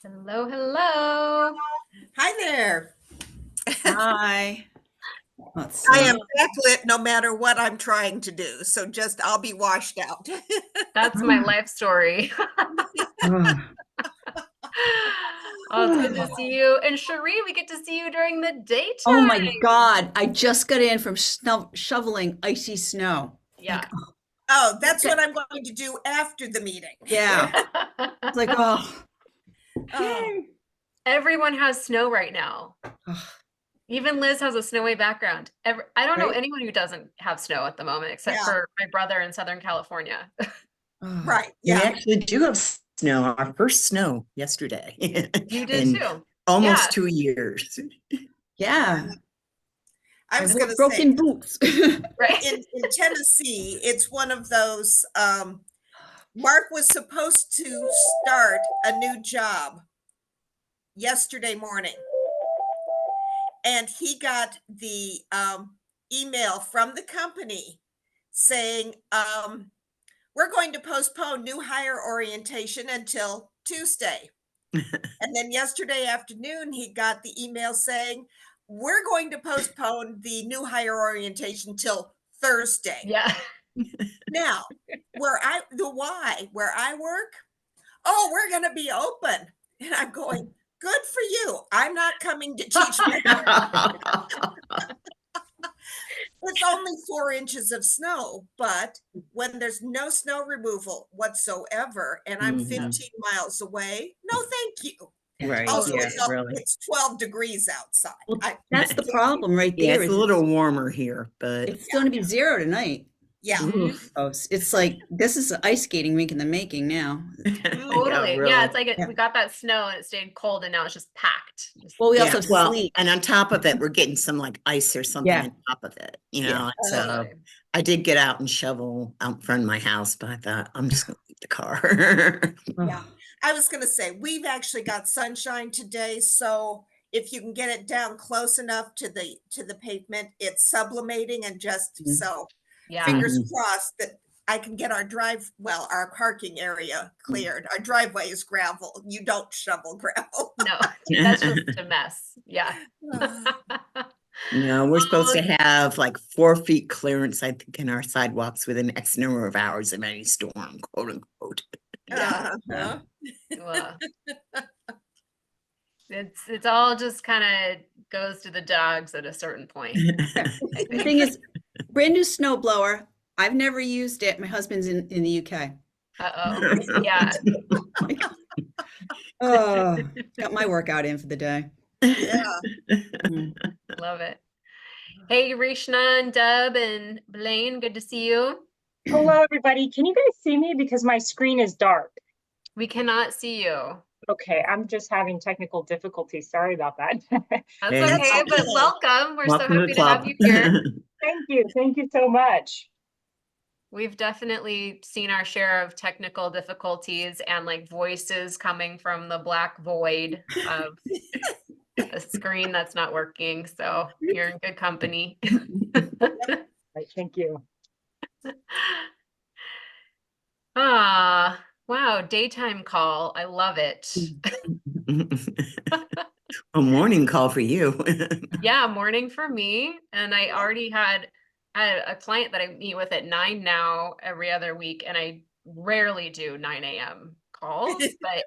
Hello, hello. Hi there. Hi. Let's I see. am backlit no matter what I'm trying to do. So just I'll be washed out. That's my life story. Oh, Oh, it's good to see you. And Cherie, we get to see you during the oh my daytime. God. I just got in from shoveling icy snow. Yeah. Like, Oh, that's what I'm going to do after the meeting. yeah. It's like, oh, Oh, yay. Everyone has snow right now. Oh, Even Liz has a snowy background. I don't know right? anyone who doesn't have snow at the moment, except yeah, for my brother in Southern California. Oh, right. We Yeah. actually do have snow, our first snow yesterday You did in too. almost Yeah. 2 years. yeah. I I was wore going to say broken boots. Right. in Tennessee, it's one of those Mark was supposed to start a new job yesterday morning, and he got the email from the company saying we're going to postpone new hire orientation until Tuesday. And then yesterday afternoon, he got the email saying, we're going to postpone the new hire orientation till Thursday. Yeah. Now, where I work, oh, we're going to be open. And I'm going, good for you. I'm not coming to teach my It's only 4 inches of snow, but when there's no snow removal whatsoever, and I'm Mhm. 15 miles away, no, thank you. Right, Also, Totally. yeah, really. it's 12 degrees outside. Well, that's the problem right Yeah, there it's a is little warmer here, but it's going to be 0 tonight. Yeah. oof. Oh, it's like, this is the ice skating rink in the making now. Yeah, Totally. Yeah, really. it's like Yeah. we got that snow and it stayed cold and now it's just packed. Well, we Yeah, also have well, sleet. and on top of it, we're getting some like ice or something Yeah. on top of it, Yeah. So Totally. I did get out and shovel out in front of my house, but I thought I'm just gonna leave the car. Yeah. I was going to say, we've actually got sunshine today. So if you can get it down close enough to the pavement, it's sublimating, and just Mhm. so Yeah. fingers Mhm. crossed that I can get our parking area cleared. Our driveway is gravel. You don't shovel gravel. No, that's just a mess. Yeah. No, we're supposed Oh, to have like 4 feet clearance, I think, in our sidewalks within X number of hours of any storm, quote unquote. yeah. Uh-huh. Well, it's all just kind of goes to the dogs at a certain point, Yeah. I The thing think. is, brand new snow blower. I've never used it. My husband's in the UK. Uh-oh. Yeah. Like, oh, got my workout in for the day. Yeah. Mm. Love it. Hey, Rishna and Deb and Blaine, good to see you. Hello, everybody. Can you guys see me? Because my screen is dark. We cannot see you. Okay, I'm just having technical difficulties. Sorry about that. That's Hey, That's okay, but okay. welcome. We're so welcome to happy the to have club. you here. Thank you. Thank you so much. We've definitely seen our share of technical difficulties and like voices coming from the black void of a screen that's not working. So you're in good company. Right, thank you. Ah, wow, daytime call. I love it. A morning call for you. Yeah, morning for me. And I already had a client that I meet with at 9 now every other week, and I rarely do 9 a.m. calls, but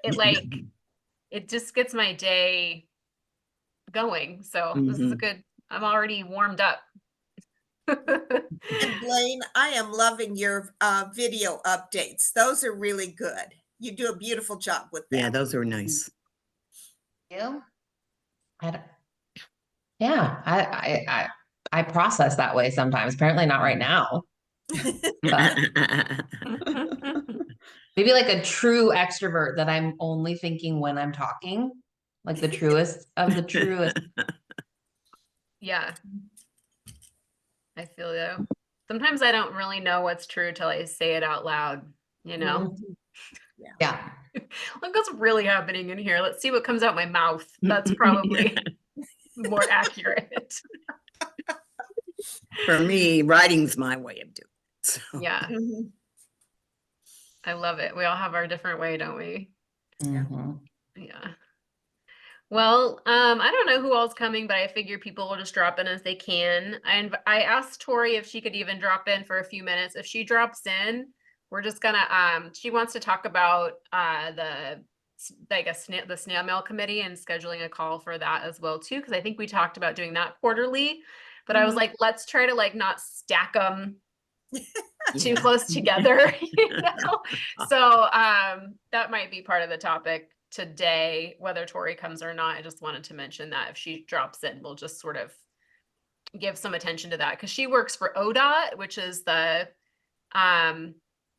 it just gets my day going. So this is a Mhm. good, I'm already warmed up. And Blaine, I am loving your video updates. Those are really good. You do a beautiful job with Yeah, that. those are nice. You? I don't- yeah, I process that way sometimes. Apparently not right now, but maybe like a true extrovert that I'm only thinking when I'm talking, like the truest of the truest. Yeah, I feel you. Sometimes I don't really know what's true till I say it out loud, you know? Mhm. Yeah. Like, what's really happening in here? Let's see what comes out my mouth. That's probably more accurate. For me, writing's my way of doing it. So. Yeah, Mhm. I love it. We all have our different way, don't we? Mhm. Yeah. Well, I don't know who all's coming, but I figure people will just drop in as they can. And I asked Tori if she could even drop in for a few minutes. If she drops in, we're just gonna she wants to talk about the snail mail committee and scheduling a call for that as well too, because I think we talked about doing that quarterly. But I was Mhm. like, let's try to like not stack them too Yeah. close together, you know? So that might be part of the topic today, whether Tori comes or not. I just wanted to mention that if she drops in, we'll just sort of give some attention to that because she works for ODOT, which is the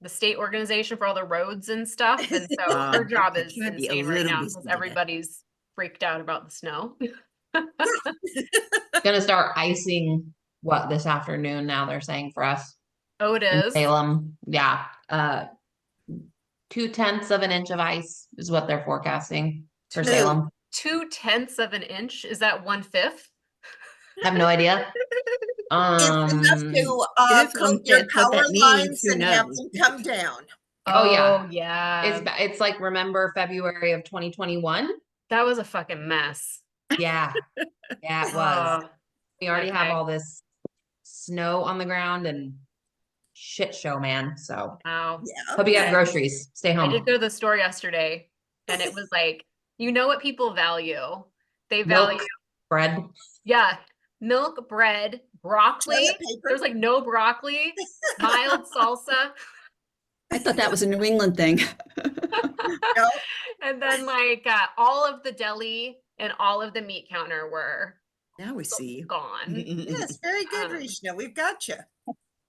state organization for all the roads and stuff. And so her job Okay, is try to be a insane right little now busy because today. everybody's freaked out about the snow. Gonna start icing what this afternoon now they're saying for us Oh, it in is. Salem. Yeah. 2/10 of an inch of ice is what they're forecasting for Two. Salem. 2/10 of an inch. Is that 1/5? I have no idea. It's enough to It is coat your 1/5. What power that means, lines who and have knows? them come down. Oh, yeah. Yeah. It's like, remember February of 2021? That was a fucking mess. Yeah. Yeah, it was. Oh, We already have okay. all this snow on the ground and shit show, man. So wow. Yeah. hope you have Okay. groceries. Stay I home. did go to the store yesterday and it was like, you know what people value? They Milk, value, bread. yeah, milk, bread, broccoli. Toilet paper. There's like no broccoli, mild salsa. I thought that was a New England thing. No, And then like all of the deli and all of the meat counter were Now we see you. gone. yes, very good, Um, Rishna. We've got you.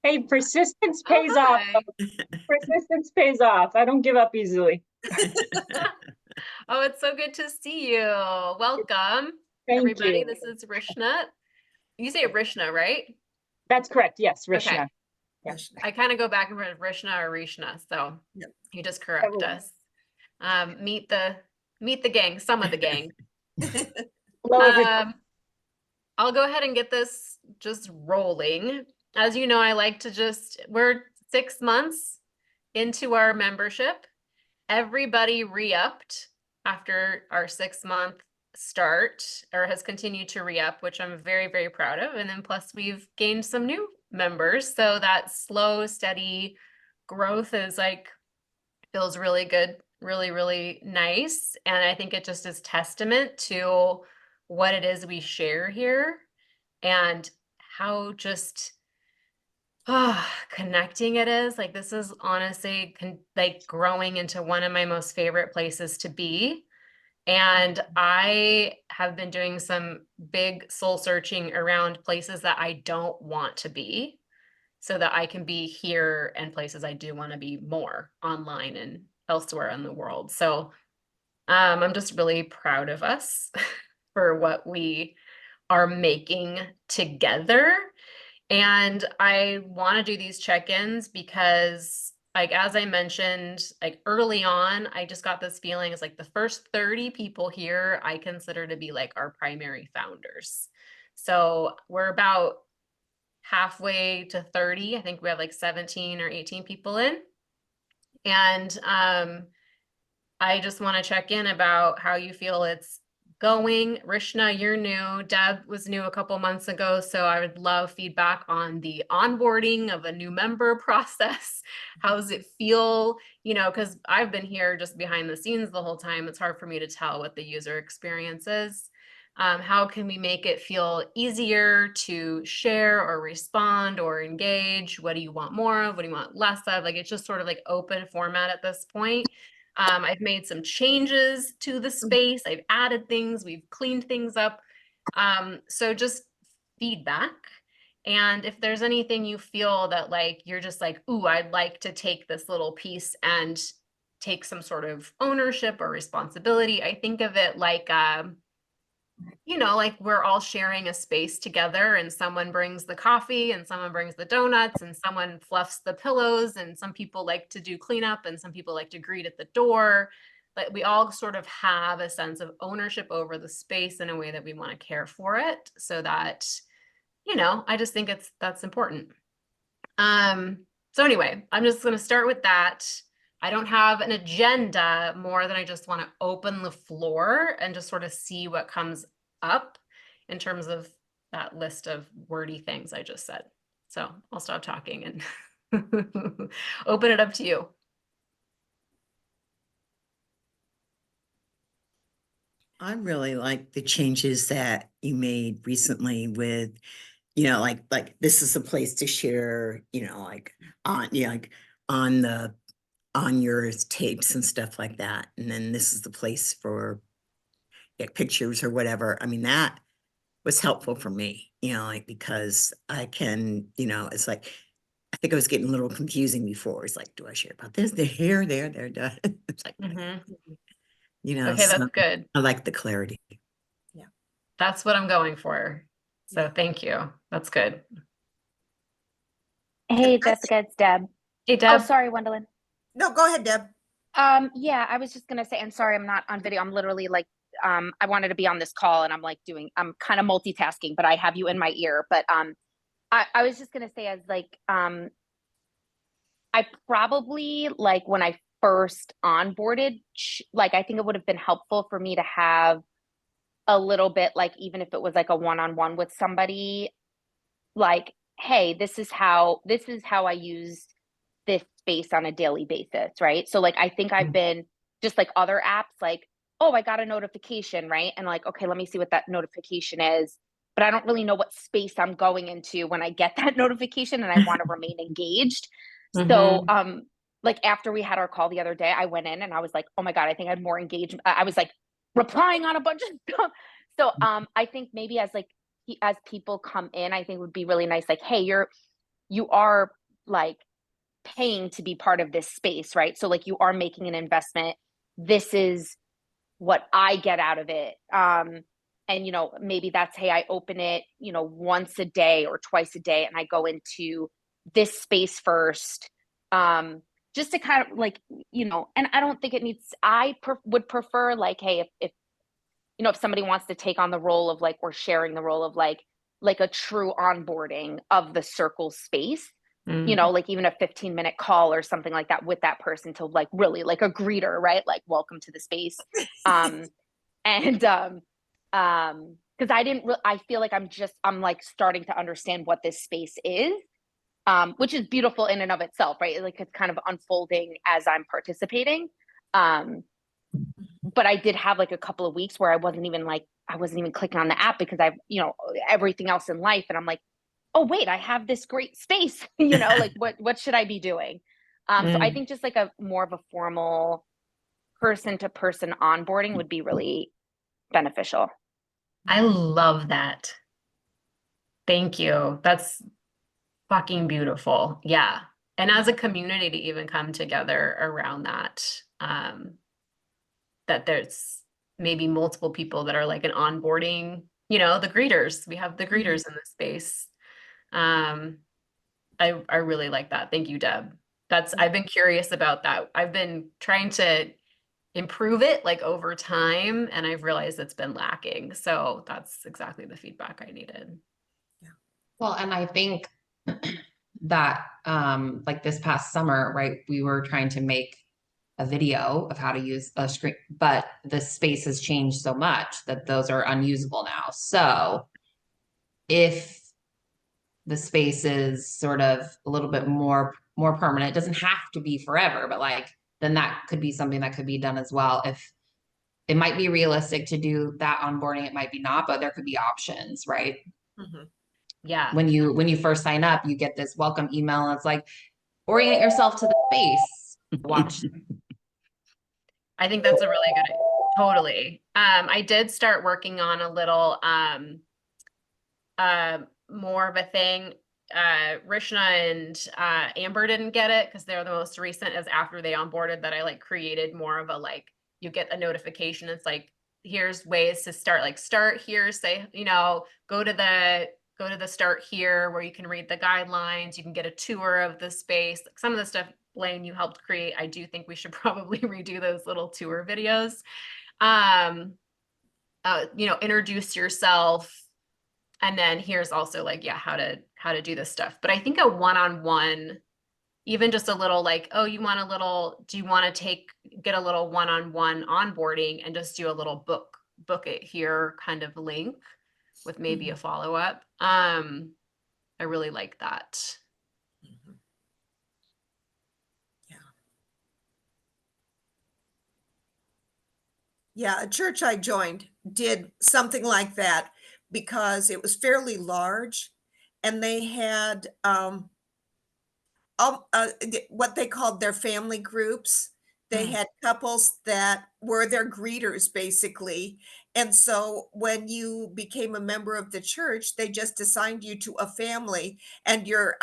Hey, persistence Oh, pays off. hi. Persistence pays off. I don't give up easily. Oh, it's so good to see you. Welcome, Thank everybody. you. This is Rishna. You say Rishna, right? That's correct. Yes, Okay. Rishna. Yeah. Rishna. I kind of go back and forth, Rishna or Rishna, so Yep. you just correct will. us. Meet the gang, some of the gang. Hello, everybody. I'll go ahead and get this just rolling. As you know, I like to we're 6 months into our membership. Everybody re-upped after our 6-month start or has continued to re-up, which I'm very, very proud of. And then plus we've gained some new members. So that slow, steady growth is like, feels really good, really, really nice. And I think it just is testament to what it is we share here and how just connecting it is. Like this is honestly like growing into one of my most favorite places to be. And I have been doing some big soul searching around places that I don't want to be so that I can be here and places I do want to be more online and elsewhere in the world. So I'm just really proud of us for what we are making together. And I want to do these check-ins because like, as I mentioned, like early on, I just got this feeling it's like the first 30 people here, I consider to be like our primary founders. So we're about halfway to 30. I think we have like 17 or 18 people in. And I just want to check in about how you feel it's going. Rishna, you're new. Deb was new a couple months ago, so I would love feedback on the onboarding of a new member process. How does it feel? You know, because I've been here just behind the scenes the whole time. It's hard for me to tell what the user experience is. How can we make it feel easier to share or respond or engage? What do you want more of? What do you want less of? Like it's just sort of like open format at this point. I've made some changes to the space. I've added things. We've cleaned things up. So just feedback. And if there's anything you feel that like, you're just like, ooh, I'd like to take this little piece and take some sort of ownership or responsibility. I think of it like, you know, like we're all sharing a space together and someone brings the coffee and someone brings the donuts and someone fluffs the pillows and some people like to do cleanup and some people like to greet at the door. But we all sort of have a sense of ownership over the space in a way that we want to care for it so that, you know, I just think that's important. So anyway, I'm just going to start with that. I don't have an agenda more than I just want to open the floor and just sort of see what comes up in terms of that list of wordy things I just said. So I'll stop talking and open it up to you. I really like the changes that you made recently with, you know, like this is a place to share, you know, like on, yeah, like on the, on your tapes and stuff like that. And then this is the place for pictures or whatever. I mean, that was helpful for me, you know, like because I can, you know, it's like, I think I was getting a little confusing before. It's like, do I share about this? They're here, there, done. It's like, you know, Okay, that's so good. I like the clarity. That's what I'm going for. So thank you. That's good. Hey, I- Jessica, it's Deb. Hey, Oh, Deb. sorry, Gwendolyn. No, go ahead, Deb. Yeah, I was just gonna say, and sorry, I'm not on video. I'm literally like, I wanted to be on this call and I'm like I'm kind of multitasking, but I have you in my ear. But I was just gonna say as like, I probably like when I first onboarded, like I think it would have been helpful for me to have a little bit, like even if it was like a one-on-one with somebody, like, hey, this is how I use this space on a daily basis, right? So like I think I've been just like other apps, like, oh, I got a notification, right? And like, okay, let me see what that notification is. But I don't really know what space I'm going into when I get that notification and I want to remain engaged. So like after we had our call the other day, I went in and I was like, oh my God, I think I had more engagement. I was like replying on a bunch of stuff. So I think maybe as like as people come in, I think it would be really nice, like, hey, you are like paying to be part of this space, right? So like you are making an investment. This is what I get out of it. And you know, maybe that's, hey, I open it, you know, once a day or twice a day and I go into this space first. Just to kind of like, you know, and I don't think it needs, would prefer like, hey, if you know, if somebody wants to take on the role of like, or sharing the role of like a true onboarding of the circle space, you know, like even a 15-minute call or something like that with that person to like really like a greeter, right? Like, welcome to the space. Because I feel like I'm like starting to understand what this space is, which is beautiful in and of itself, right? Like it's kind of unfolding as I'm participating. But I did have like a couple of weeks where I wasn't even clicking on the app because I've, you know, everything else in life. And I'm like, oh, wait, I have this great space, you know, like what should I be doing? So I think just like a more of a formal person to person onboarding would be really beneficial. I love that. Thank you. That's fucking beautiful. Yeah. And as a community to even come together around that, that there's maybe multiple people that are like an onboarding, you know, the greeters. We have the greeters in this space. I really like that. Thank you, Deb. I've been curious about that. I've been trying to improve it like over time and I've realized it's been lacking. So that's exactly the feedback I needed. Well, and I think that like this past summer, right, we were trying to make a video of how to use a screen, but the space has changed so much that those are unusable now. So if the space is sort of a little bit more permanent, it doesn't have to be forever, but like then that could be something that could be done as well. If it might be realistic to do that onboarding, it might be not, but there could be options, right? Yeah. When you first sign up, you get this welcome email and it's like, orient yourself to the space. Watch. I think that's a really good idea. Totally. I did start working on a little more of a thing. Rishna and Amber didn't get it because they're the most recent, as after they onboarded that I like created more of a like, you get a notification. It's like, here's ways to start, like start here, say, you know, go to the start here where you can read the guidelines, you can get a tour of the space. Like some of the stuff, Blaine, you helped create. I do think we should probably redo those little tour videos. You know, introduce yourself. And then here's also like, yeah, how to do this stuff. But I think a one-on-one even just a little like, oh, you want a little, do you want to get a little one-on-one onboarding and just do a little book it here kind of link with maybe a follow-up. I really like that. Mhm. Yeah, a church I joined did something like that because it was fairly large and they had what they called their family groups. They Mm. had couples that were their greeters basically. And so when you became a member of the church, they just assigned you to a family and your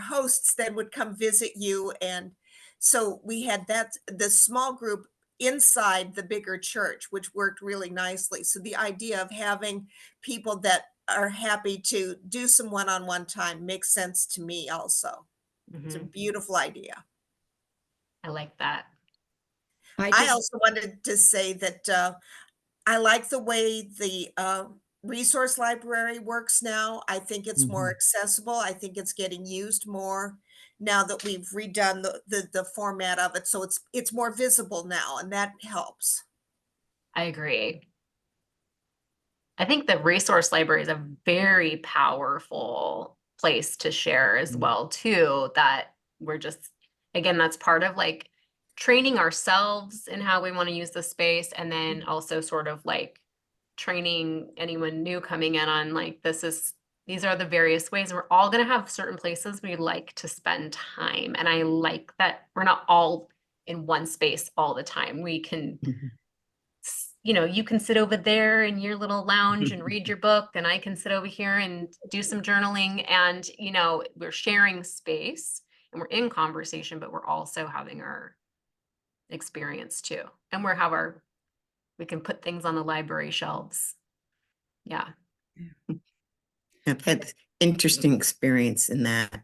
hosts then would come visit you. And so we had the small group inside the bigger church, which worked really nicely. So the idea of having people that are happy to do some one-on-one time makes sense to me also. It's a Mhm. beautiful idea. I like that. I also wanted to say that I like the way the resource library works now. I think it's more accessible. I think it's getting used more now that we've redone the format of it. So it's more visible now, and that helps. I agree. I think the resource library is a very powerful place to share as well too, that we're just, again, that's part of like training ourselves in how we want to use the space, and then also sort of like training anyone new coming in on like these are the various ways. We're all going to have certain places we like to spend time, and I like that we're not all in one space all the time. We can you can sit over there in your little lounge and read your book, and I can sit over here and do some journaling, and we're sharing space and we're in conversation, but we're also having our experience too, and we can put things on the library shelves. Yeah. I've had interesting experience in that.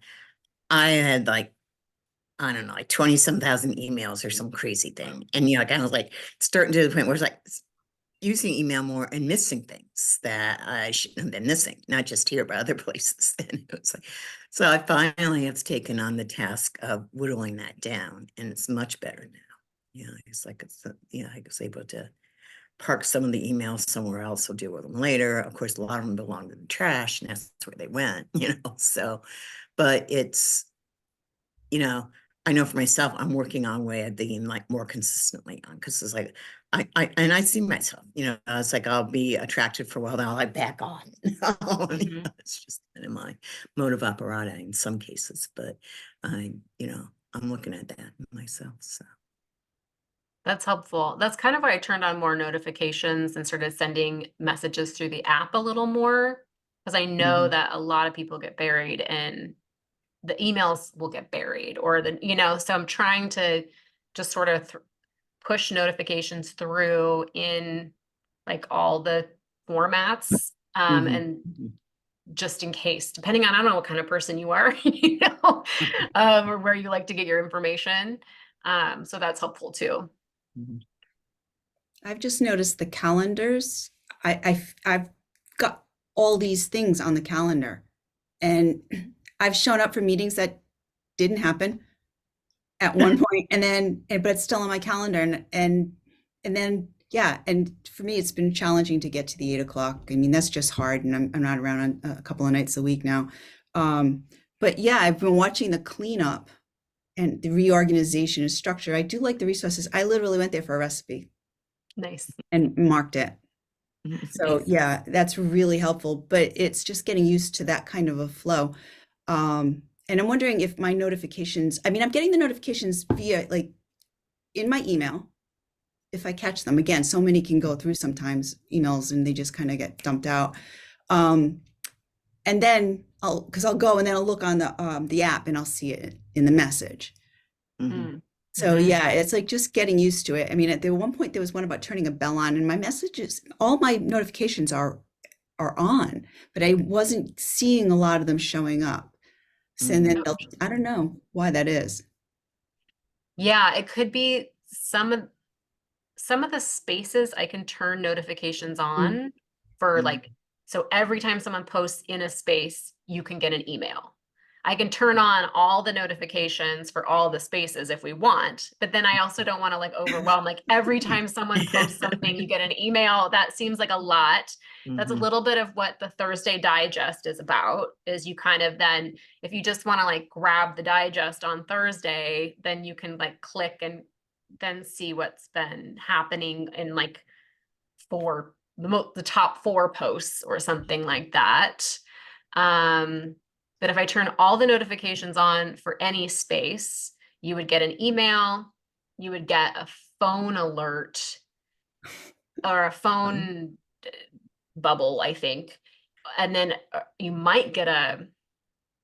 I had like, I don't know, like 20 some thousand emails or some crazy thing. And kind of like starting to the point where it's like using email more and missing things that I shouldn't have been missing, not just here, but other places. And it was like, so I finally have taken on the task of whittling that down, and it's much better now. It's like I was able to park some of the emails somewhere else. I'll deal with them later. Of course, a lot of them belong to the trash, and that's where they went, so, but it's, I know for myself, I'm working on way of being like more consistently on, because it's like, I see myself, it's like, I'll be attracted for a while, then I'll like back on. It's just kind of my mode of operandi in some cases, but I'm looking at that myself, so. That's helpful. That's kind of why I turned on more notifications and started sending messages through the app a little more, because I know that a lot of people get buried and the emails will get buried, or so I'm trying to just sort of push notifications through in like all the formats, and just in case, depending on, I don't know what kind of person you are, or where you like to get your information. So that's helpful too. I've just noticed the calendars. I've got all these things on the calendar, and I've shown up for meetings that didn't happen at one point, but it's still on my calendar, and then and for me, it's been challenging to get to the 8 o'clock. I mean, that's just hard, and I'm not around on a couple of nights a week now. But yeah, I've been watching the cleanup and the reorganization and structure. I do like the resources. I literally went there for a recipe. Nice. And marked it. So yeah, that's really helpful, but it's just getting used to that kind of a flow. And I'm wondering if my notifications, I'm getting the notifications via like in my email, if I catch them. Again, so many can go through sometimes emails and they just kind of get dumped out. And then I'll go and then I'll look on the app and I'll see it in the message. So yeah, it's like just getting used to it. At one point there was one about turning a bell on, and my messages, all my notifications are on, but I wasn't seeing a lot of them showing up. So then I don't know why that is. Yeah, it could be some of the spaces I can turn notifications on for like, so every time someone posts in a space, you can get an email. I can turn on all the notifications for all the spaces if we want, but then I also don't want to like overwhelm, like every time someone posts something, you get an email. That seems like a lot. That's a Mhm. little bit of what the Thursday digest is about, is you kind of then, if you just want to like grab the digest on Thursday, then you can like click and then see what's been happening in like the top 4 posts or something like that. But if I turn all the notifications on for any space, you would get an email, you would get a phone alert or a phone bubble, I think. And then you might get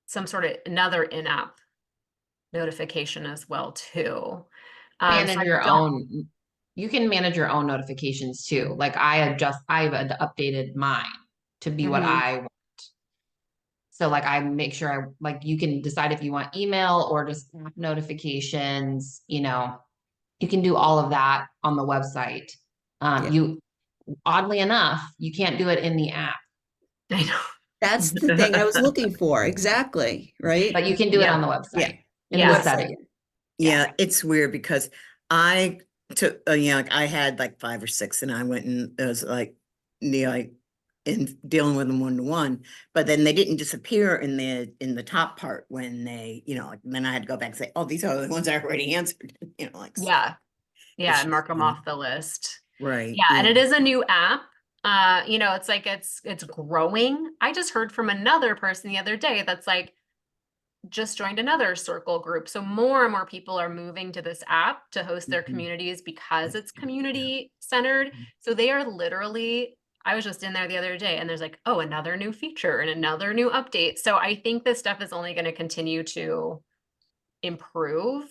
some sort of another in-app notification as well too. Manage I your don't- own, you can manage your own notifications too. Like I've updated mine to be what Mhm. I want. So like I make sure like you can decide if you want email or just app notifications, you know, you can do all of that on the website. Yeah. You, oddly enough, you can't do it in the app, I know. That's the thing I was looking for. Exactly. Right. but you can do it Yeah. on the Yeah. website. In Yeah. the setting. Yeah, it's weird because I took, you know, like I had like 5 or 6 and I went and it was like, you know, like in dealing with them one-to-one, but then they didn't disappear in the top part when they, you know, like, then I had to go back and say, oh, these are the ones I already answered, you know, like. so Yeah. Yeah. it's And mark them just, off the list. Right. Yeah. And it is a new app. You know, it's like it's growing. I just heard from another person the other day that's like just joined another circle group. So more and more people are moving to this app to host their Mhm. communities because it's Yeah. community centered. Mhm. So they are literally, I was just in there the other day and there's like, oh, another new feature and another new update. So I think this stuff is only going to continue to improve.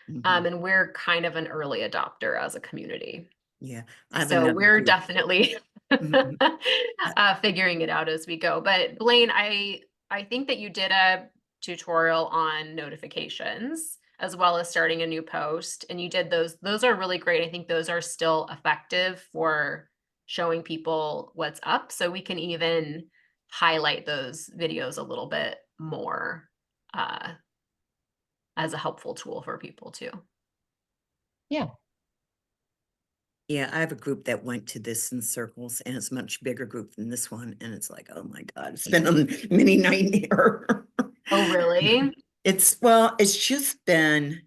Mhm. And we're kind of an early adopter as a community. Yeah. I have So another we're group. definitely Mhm. figuring it out as we go. But Blaine, I think that you did a tutorial on notifications as well as starting a new post, and you did those. Those are really great. I think those are still effective for showing people what's up. So we can even highlight those videos a little bit more as a helpful tool for people too. Yeah. Yeah, I have a group that went to this in circles and it's a much bigger group than this one. And it's like, oh my God, it's been a mini nightmare. Oh, really? It's just been,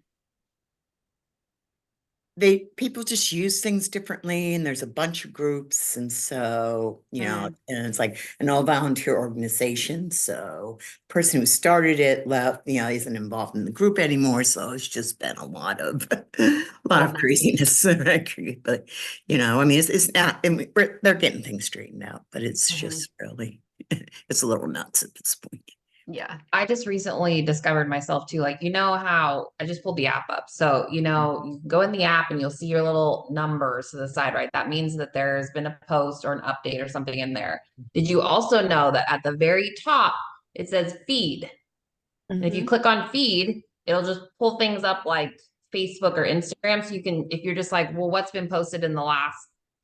people just use things differently and there's a bunch of groups. And so, you know, and it's like an all volunteer organization. So person who started it left, you know, isn't involved in the group anymore. So it's just been a lot of, nice. craziness. But, you know, I mean, it's not, they're getting things straightened out, but it's just really, it's a little nuts at this point. Yeah. I just recently discovered myself too, like, you know how I just pulled the app up. So, you know, you go in the app and you'll see your little numbers to the side, right? That means that there's been a post or an update or something in there. Did you also know that at the very top, it says feed? And if you click on feed, it'll just pull things up like Facebook or Instagram. So you can, if you're just like, well, what's been posted in the last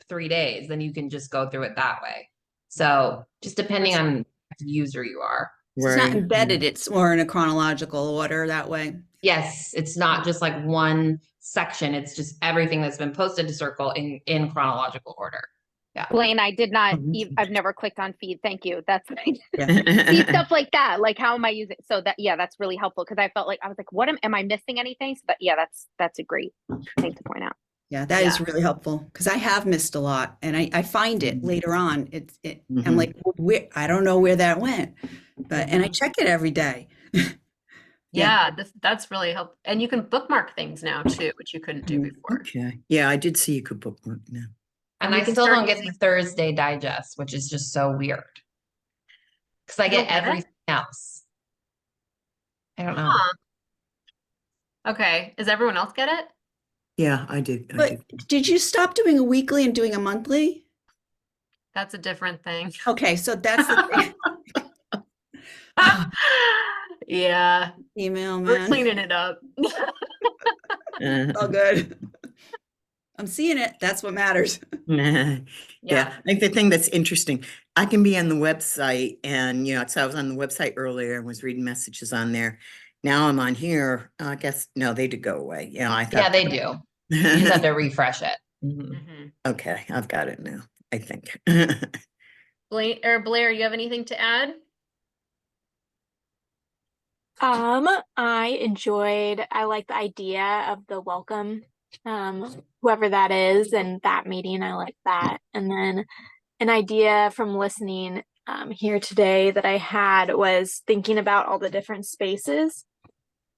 3 days, then you can just go through it that way. So just depending on the user you are. So it's not embedded, it's more in a chronological order that way. Yes, it's not just like one section. It's just everything that's been posted to Circle in chronological order. Yeah. Blaine, I did not, I've never clicked on feed. Thank you. That's see stuff like that. Like, how am I using? So that, yeah, that's really helpful because I felt like I was like, what am I missing anything? So that, yeah, that's a great thing to point out. Yeah, that is really helpful because I have missed a lot and I find it later on. I'm like, I don't know where that went, but, and I check it every day. Yeah, that's really helpful. And you can bookmark things now too, which you couldn't do before. Okay. Yeah, I did see you could bookmark now. And we I can still start don't get using- the Thursday digest, which is just so weird. Because I You get don't get it? everything else. I don't know. Huh. Okay. Does everyone else get it? Yeah, I did. But did you stop doing a weekly and doing a monthly? That's a different thing. Okay, so that's the thing. Yeah. Email, We're man. cleaning it up. All good. I'm seeing it. That's what matters. Yeah, Yeah. I think the thing that's interesting, I can be on the website and, so I was on the website earlier and was reading messages on there. Now I'm on here. I guess, no, they did go away. Yeah, I Yeah, thought. they do. You just have to refresh it. Mhm. Mhm. Okay, I've got it now, I think. Blair, you have anything to add? I like the idea of the welcome, whoever that is, and that meeting, I like that. And then an idea from listening here today that I had was thinking about all the different spaces.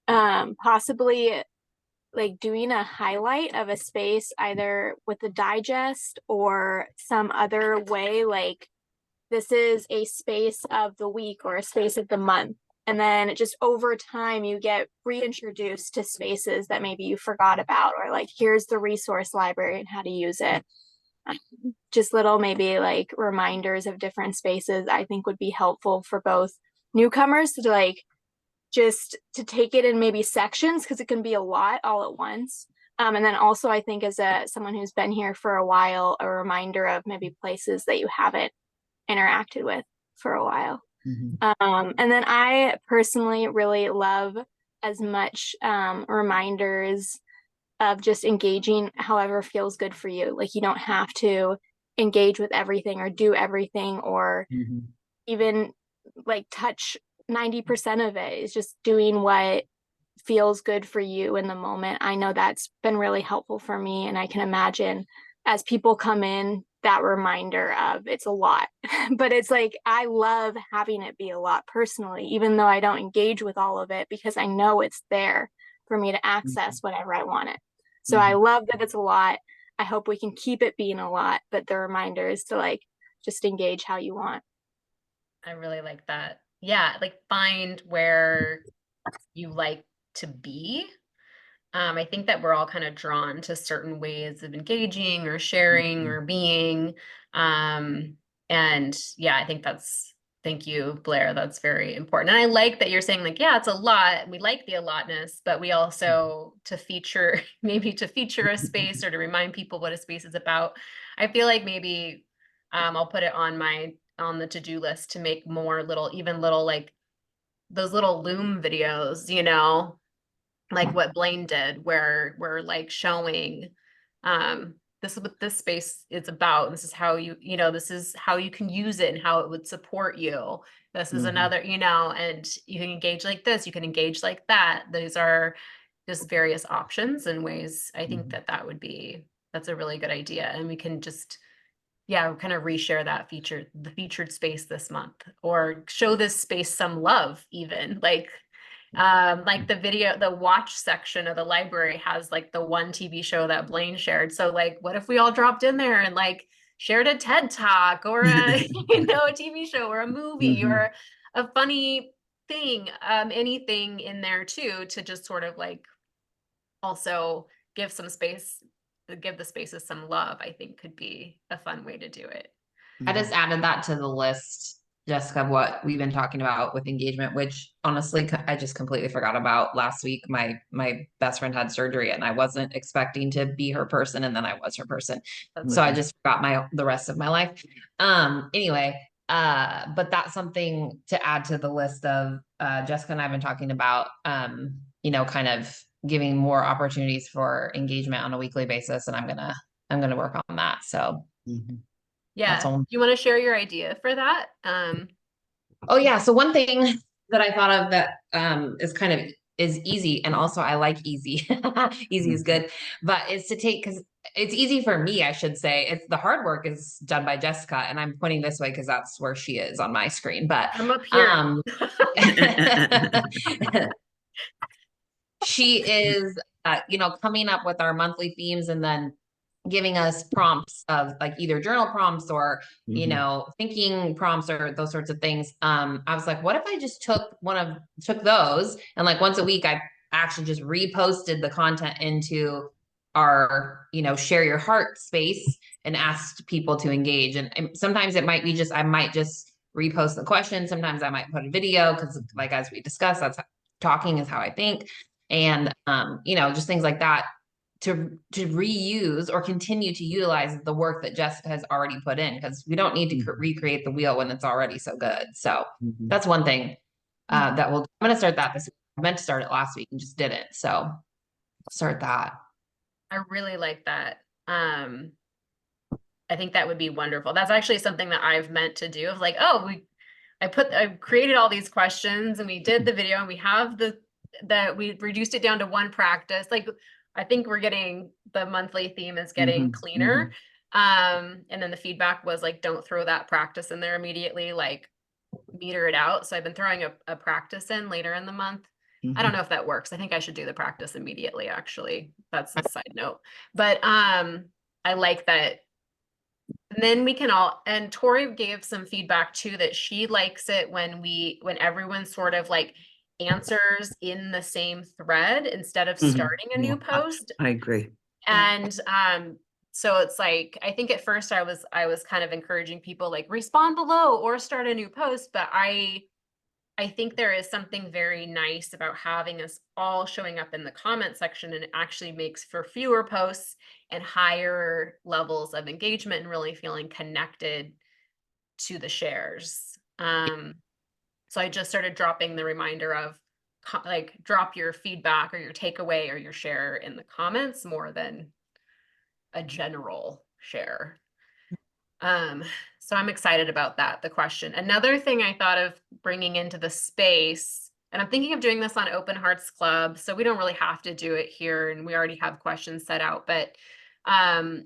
Possibly like doing a highlight of a space either with a digest or some other way, like this is a space of the week or a space of the month. And then just over time, you get reintroduced to spaces that maybe you forgot about, or like, here's the resource library and how to use it. Just little maybe like reminders of different spaces, I think would be helpful for both newcomers to like just to take it in maybe sections because it can be a lot all at once. And then also I think as someone who's been here for a while, a reminder of maybe places that you haven't interacted with for a while. And then I personally really love as much reminders of just engaging however feels good for you. Like you don't have to engage with everything or do everything or even like touch 90% of it. Is just doing what feels good for you in the moment. I know that's been really helpful for me, and I can imagine as people come in, that reminder of it's a lot. But it's like I love having it be a lot personally, even though I don't engage with all of it, because I know it's there for me to access whenever I want it. So I love that it's a lot. I hope we can keep it being a lot, but the reminder is to like just engage how you want. I really like that. Yeah, like find where you like to be. I think that we're all kind of drawn to certain ways of engaging or sharing or being. And yeah, I think thank you, Blair. That's very important. And I like that you're saying like, yeah, it's a lot. We like the allotness, but we also maybe to feature a space or to remind people what a space is about. I feel like maybe I'll put it on the to-do list to make more little like those little Loom videos, like what Blaine did, where we're like showing this is what this space is about. This is how this is how you can use it and how it would support you. This is another, and you can engage like this, you can engage like that. These are just various options and ways. I think that's a really good idea. And we can just, kind of reshare the featured space this month, or show this space some love even. Like the watch section of the library has like the one TV show that Blaine shared. So like, what if we all dropped in there and like shared a TED Talk or a TV show or a movie or a funny thing, anything in there too, to just sort of like also give the spaces some love, I think could be a fun way to do it. I just added that to the list, Jessica, of what we've been talking about with engagement, which honestly, I just completely forgot about last week. My best friend had surgery and I wasn't expecting to be her person. And then I was her person. So I just forgot the rest of my life. Anyway, but that's something to add to the list of, Jessica and I have been talking about, kind of giving more opportunities for engagement on a weekly basis. And I'm going to work on that. So yeah. Do you want to share your idea for that? Oh yeah. So one thing that I thought of that is easy, and also I like easy. Easy is good, but it's to take, because it's easy for me, I should say. It's the hard work is done by Jessica, and I'm pointing this way because that's where she is on my screen. But I'm up here. She is, coming up with our monthly themes and then giving us prompts of like either journal prompts or, thinking prompts or those sorts of things. I was like, what if I just took those and like once a week, I actually just reposted the content into our, share your heart space and asked people to engage. And sometimes it might be I might just repost the question. Sometimes I might put a video because like, as we discussed, talking is how I think. And, just things like that. to reuse or continue to utilize the work that Jessica has already put in, because we don't need to recreate the wheel when it's already so good. So that's one thing I'm going to start that this week. I meant to start it last week and just didn't. So I'll start that. I really like that. I think that would be wonderful. That's actually something that I've meant to do, of like, oh, I created all these questions and we did the video and we have we reduced it down to one practice. Like, I think we're getting, the monthly theme is getting cleaner. And then the feedback was like, don't throw that practice in there immediately, like meter it out. So I've been throwing a practice in later in the month. I don't know if that works. I think I should do the practice immediately, actually. That's a side note. But I like that. And then we can all, and Tori gave some feedback too, that she likes it when everyone sort of like answers in the same thread instead of starting a new post. I agree. And so it's like, I think at first I was kind of encouraging people like respond below or start a new post, but I think there is something very nice about having us all showing up in the comment section, and it actually makes for fewer posts and higher levels of engagement and really feeling connected to the shares. So I just started dropping the reminder of like, drop your feedback or your takeaway or your share in the comments more than a general share. So I'm excited about that, the question. Another thing I thought of bringing into the space, and I'm thinking of doing this on Open Hearts Club, so we don't really have to do it here and we already have questions set out, but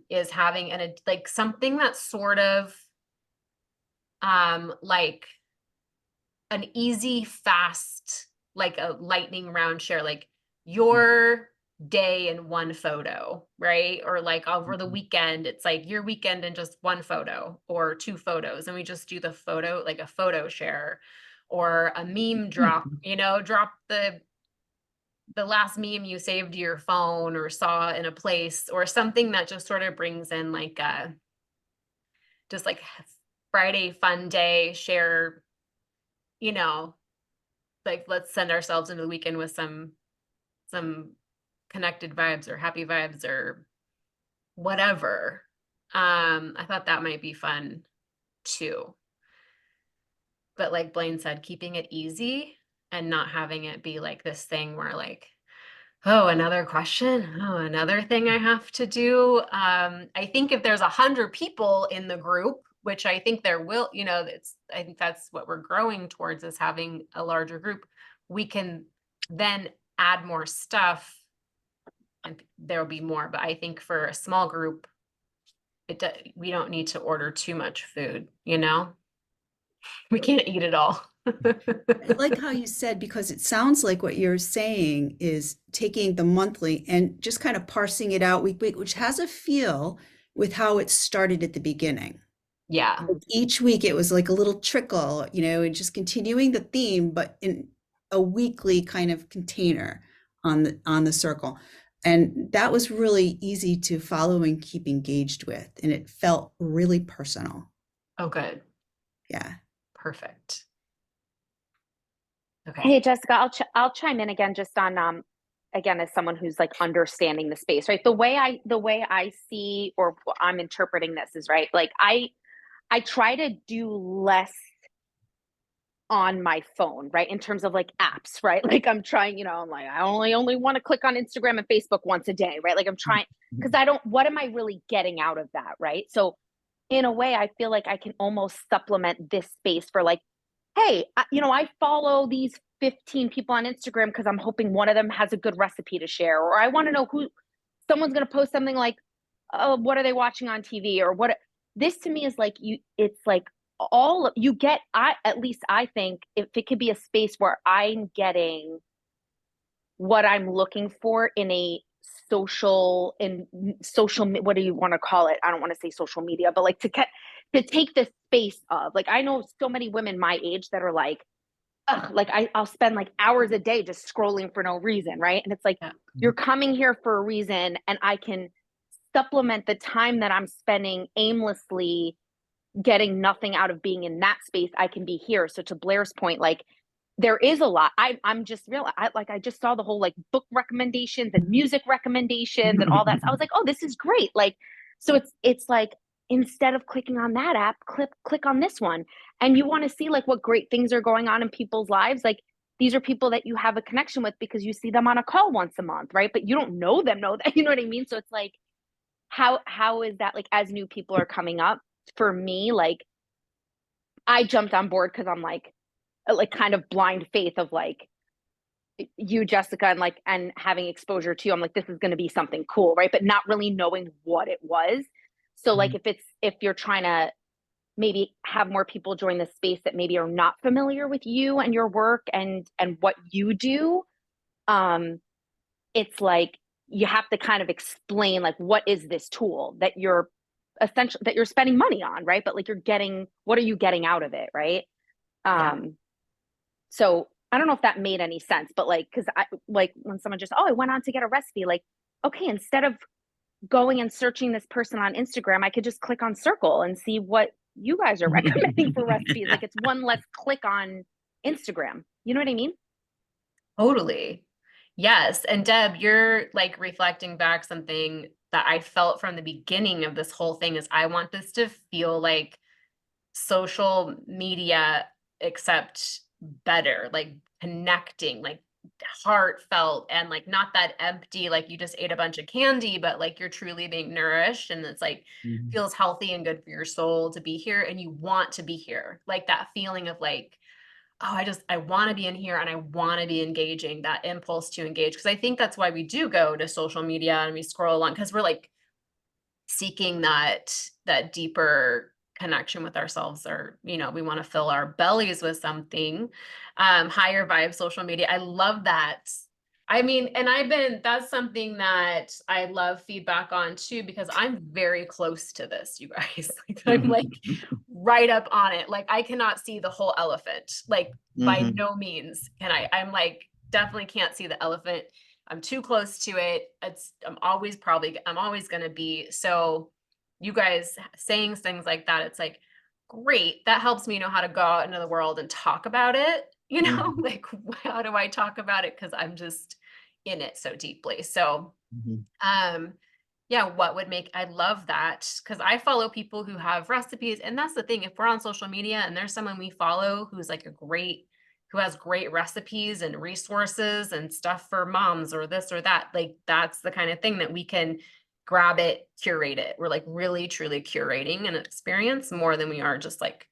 is having like something that's sort of like an easy, fast, like a lightning round share, like your day in one photo, right? Or like over the weekend, it's like your weekend in just one photo or two photos, and we just do the photo, like a photo share or a meme drop, drop the last meme you saved to your phone or saw in a place, or something that just sort of brings in like just like Friday fun day share, like let's send ourselves into the weekend with some connected vibes or happy vibes or whatever. I thought that might be fun too. But like Blaine said, keeping it easy and not having it be like this thing where like, oh, another question, oh, another thing I have to do. I think if there's 100 people in the group, which I think there will, I think that's what we're growing towards, is having a larger group, we can then add more stuff and there'll be more. But I think for a small group, we don't need to order too much food, we can't eat it all. I like how you said, because it sounds like what you're saying is taking the monthly and just kind of parsing it out week, which has a feel with how it started at the beginning. Yeah. Each week it was like a little trickle, and just continuing the theme, but in a weekly kind of container on the circle. And that was really easy to follow and keep engaged with. And it felt really personal. Oh, good. Yeah. Perfect. Okay. Hey, Jessica, I'll chime in again, just on, again, as someone who's like understanding the space, right? The way I see, or I'm interpreting this is, right, like I try to do less on my phone, right? In terms of like apps, right? Like I'm trying, I'm like, I only want to click on Instagram and Facebook once a day, right? Like I'm trying, because what am I really getting out of that, right? So in a way, I feel like I can almost supplement this space for like, hey, I follow these 15 people on Instagram because I'm hoping one of them has a good recipe to share, or I want to know who someone's going to post something like, oh, what are they watching on TV, or what. This to me is like, it's like at least I think, if it could be a space where I'm getting what I'm looking for in a social, what do you want to call it? I don't want to say social media, but like to take the space of, like, I know so many women my age that are like, like I'll spend like hours a day just scrolling for no reason, right? And it's like, you're coming here for a reason, and I can supplement the time that I'm spending aimlessly getting nothing out of being in that space. I can be here. So to Blair's point, like there is a lot. I'm just real. I just saw the whole like book recommendations and music recommendations and all that. So I was like, oh, this is great. Like, so it's like, instead of clicking on that app, click on this one. And you want to see like what great things are going on in people's lives. Like, these are people that you have a connection with because you see them on a call once a month, right? But you don't know that, you know what I mean? So it's like, how is that, like, as new people are coming up, for me, like, I jumped on board because I'm like kind of blind faith of like you, Jessica, and like, and having exposure to you, I'm like, this is going to be something cool, right? But not really knowing what it was. So like, if you're trying to maybe have more people join the space that maybe are not familiar with you and your work and what you do, it's like you have to kind of explain like, what is this tool that you're essentially, that you're spending money on, right? But like, what are you getting out of it, right? So I don't know if that made any sense, but like, because I like when someone just, oh, I went on to get a recipe, like, okay, instead of going and searching this person on Instagram, I could just click on Circle and see what you guys are recommending for recipes. Like, it's one less click on Instagram. You know what I mean? Totally. Yes. And Deb, you're like reflecting back something that I felt from the beginning of this whole thing is I want this to feel like social media, except better, like connecting, like heartfelt, and like not that empty, like you just ate a bunch of candy, but like you're truly being nourished, and it's like feels healthy and good for your soul to be here, and you want to be here. Like that feeling of like, oh, I want to be in here and I want to be engaging, that impulse to engage. Cause I think that's why we do go to social media and we scroll along, because we're like seeking that deeper connection with ourselves, or, you know, we want to fill our bellies with something. Higher vibe social media. I love that. I mean, and that's something that I love feedback on too, because I'm very close to this, you guys. Like, I'm like right up on it. Like, I cannot see the whole elephant, like by no means can I. I'm like, definitely can't see the elephant. I'm too close to it. I'm always going to be. So you guys saying things like that, it's like, great. That helps me know how to go out into the world and talk about it. You know, like, how do I talk about it? Cause I'm just in it so deeply. So, yeah, I love that. Cause I follow people who have recipes, and that's the thing. If we're on social media and there's someone we follow who's like who has great recipes and resources and stuff for moms or this or that, like, that's the kind of thing that we can grab it, curate it. We're like really, truly curating an experience more than we are just like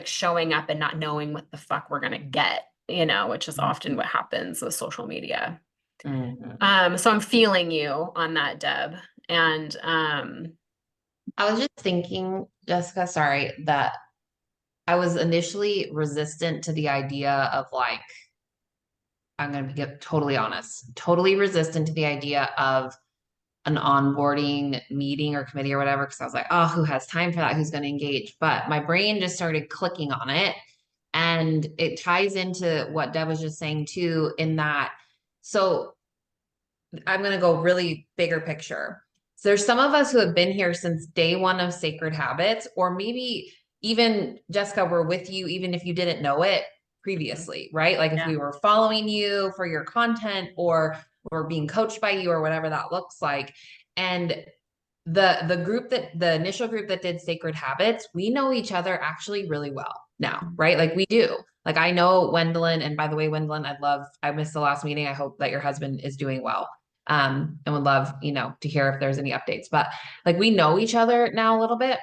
showing up and not knowing what the fuck we're going to get, you know, which is often what happens with social media. So I'm feeling you on that, Deb. And I was just thinking, Jessica, sorry, that I was initially resistant to the idea of like, I'm going to get totally honest, totally resistant to the idea of an onboarding meeting or committee or whatever. Cause I was like, oh, who has time for that? Who's going to engage? But my brain just started clicking on it. And it ties into what Deb was just saying too, in that, so I'm going to go really bigger picture. So there's some of us who have been here since day one of Sacred Habits, or maybe even, Jessica, we're with you, even if you didn't know it previously, right? Like if we were following you for your content, or we're being coached by you, or whatever that looks like. And the initial group that did Sacred Habits, we know each other actually really well now, right? Like we do. Like I know Wendelin, and by the way, Wendelin, I missed the last meeting. I hope that your husband is doing well. And would love, you know, to hear if there's any updates, but like we know each other now a little bit.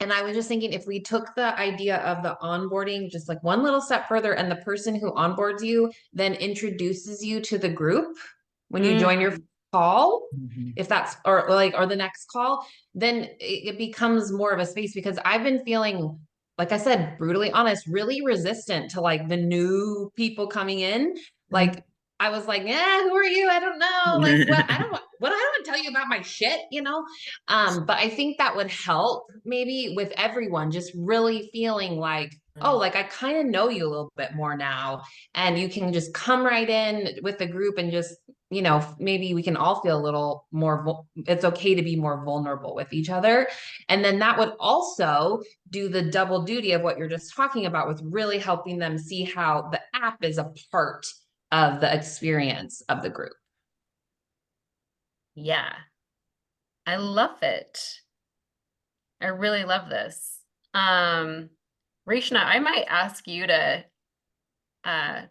And I was just thinking, if we took the idea of the onboarding just like one little step further, and the person who onboards you then introduces you to the group when you join your call, if that's, or the next call, then it becomes more of a space, because I've been feeling, like I said, brutally honest, really resistant to like the new people coming in. Like I was like, yeah, who are you? I don't know. Like I don't want to tell you about my shit, you know? But I think that would help maybe with everyone just really feeling like, oh, like I kind of know you a little bit more now, and you can just come right in with the group and just, you know, maybe we can all feel a little more, it's okay to be more vulnerable with each other. And then that would also do the double duty of what you're just talking about, with really helping them see how the app is a part of the experience of the group. Yeah. I love it. I really love this. Rishna, I might ask you to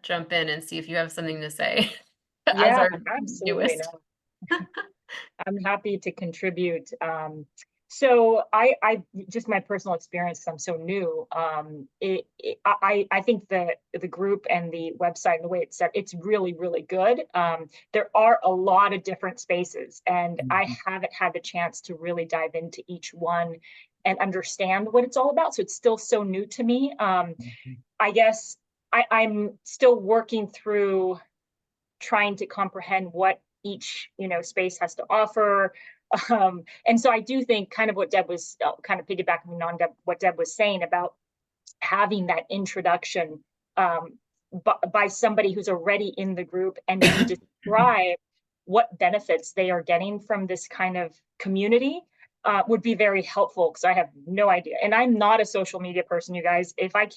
jump in and see if you have something to say as Yeah, our absolutely. newest. No, I'm happy to contribute. So I just my personal experience, 'cause I'm so new. I think the group and the website and the way it's set, it's really, really good. There are a lot of different spaces, and I haven't had the chance to really dive into each one and understand what it's all about. So it's still so new to me. I guess I'm still working through trying to comprehend what each space has to offer. And so I do think kind of what Deb was kind of piggybacking on what Deb was saying about having that introduction by somebody who's already in the group and can describe what benefits they are getting from this kind of community would be very helpful, because I have no idea. And I'm not a social media person, you guys. If I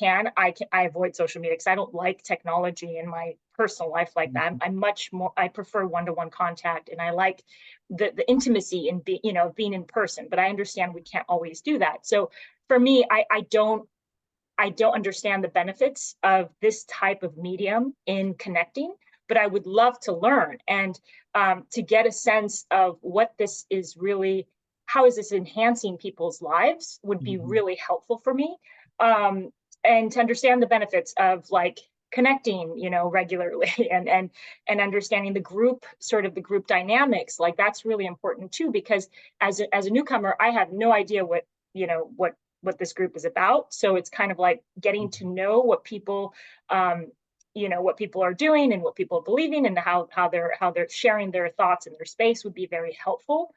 avoid social media because I don't like technology in my personal life like that. I prefer one-to-one contact, and I like the intimacy in being in person, but I understand we can't always do that. So for me, I don't understand the benefits of this type of medium in connecting, but I would love to learn and to get a sense of what this is really, how is this enhancing people's lives would be really helpful for me. And to understand the benefits of like connecting, regularly and understanding the group, sort of the group dynamics, like that's really important too, because as a newcomer, I have no idea what this group is about. So it's kind of like getting to know what people, what people are doing and what people are believing, and how they're sharing their thoughts in their space would be very helpful.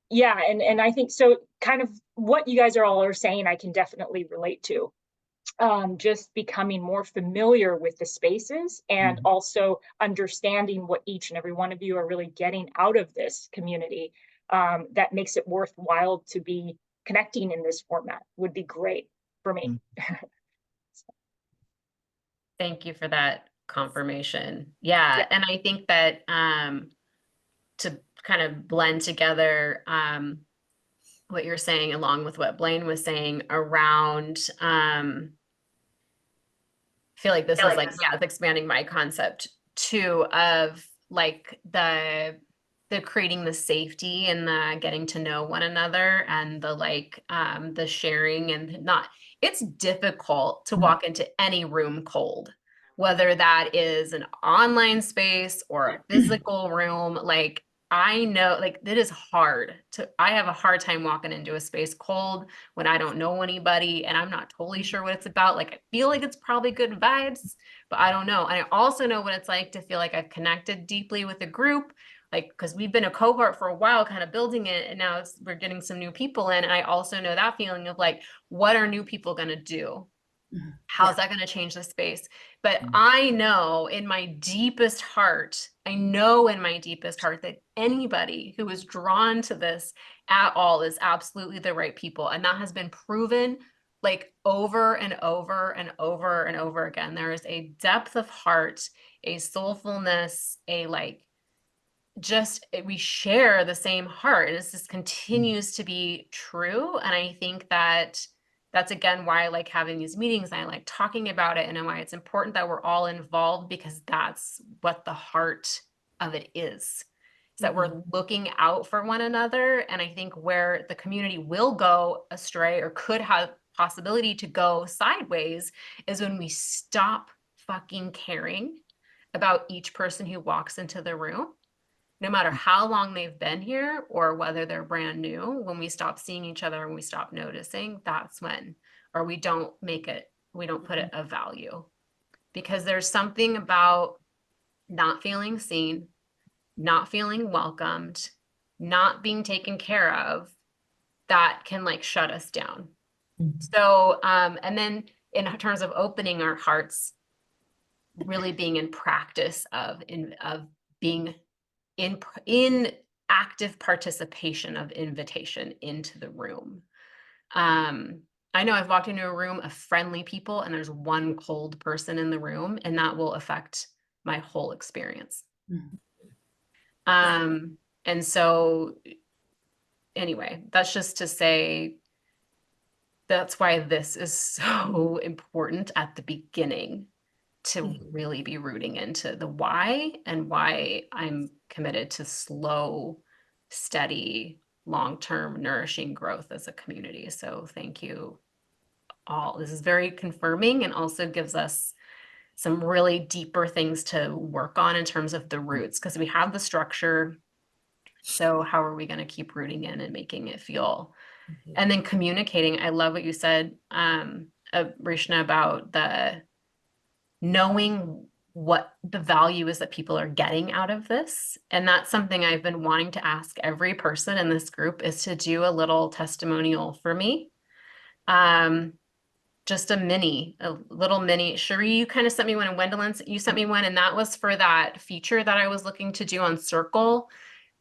Yeah, and I think so. Kind of what you guys are saying, I can definitely relate to. Just becoming more familiar with the spaces, and also understanding what each and every one of you are really getting out of this community, that makes it worthwhile to be connecting in this format would be great for me. Thank you for that confirmation. Yeah. And I think that to kind of blend together what you're saying along with what Blaine was saying around I feel like this is like, yeah, it's expanding my concept too of like the creating the safety and the getting to know one another, and the like the sharing, and not, it's difficult to walk into any room cold, whether that is an online space or a physical room. Like I know, like it is hard I have a hard time walking into a space cold when I don't know anybody and I'm not totally sure what it's about. Like I feel like it's probably good vibes, but I don't know. And I also know what it's like to feel like I've connected deeply with a group, like, because we've been a cohort for a while, kind of building it, and now we're getting some new people in. And I also know that feeling of like, what are new people going to do? How's that going to change the space? But I know in my deepest heart, that anybody who is drawn to this at all is absolutely the right people. And that has been proven like over and over and over and over again. There is a depth of heart, a soulfulness, a like, we share the same heart. And this continues to be true. And I think that that's again why I like having these meetings, and I like talking about it, and why it's important that we're all involved, because that's what the heart of it is that we're looking out for one another. And I think where the community will go astray, or could have possibility to go sideways, is when we stop fucking caring about each person who walks into the room, no matter how long they've been here or whether they're brand new. When we stop seeing each other and we stop noticing, that's when, or we don't put it a value. Because there's something about not feeling seen, not feeling welcomed, not being taken care of, that can like shut us down. So, and then in terms of opening our hearts, really being in practice of being in active participation of invitation into the room. I know I've walked into a room of friendly people and there's one cold person in the room, and that will affect my whole experience. And so anyway, that's just to say that's why this is so important at the beginning, to really be rooting into the why and why I'm committed to slow, steady, long-term nourishing growth as a community. So thank you all. This is very confirming and also gives us some really deeper things to work on in terms of the roots, because we have the structure. So how are we going to keep rooting in and making it feel, and then communicating. I love what you said, Rishna, about the knowing what the value is that people are getting out of this. And that's something I've been wanting to ask every person in this group, is to do a little testimonial for me. Just a little mini. Cherie, you kind of sent me one, and Gwendolyn, you sent me one, and that was for that feature that I was looking to do on Circle.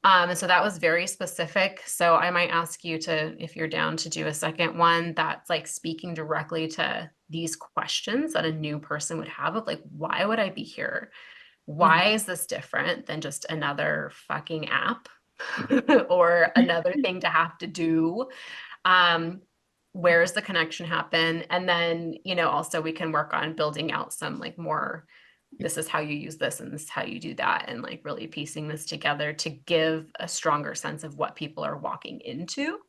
And so that was very specific. So I might ask you to, if you're down, to do a second one that's like speaking directly to these questions that a new person would have, of like, why would I be here? Why is this different than just another fucking app or another thing to have to do? Where's the connection happen? And then, also we can work on building out some like more, this is how you use this and this is how you do that, and like really piecing this together to give a stronger sense of what people are walking into,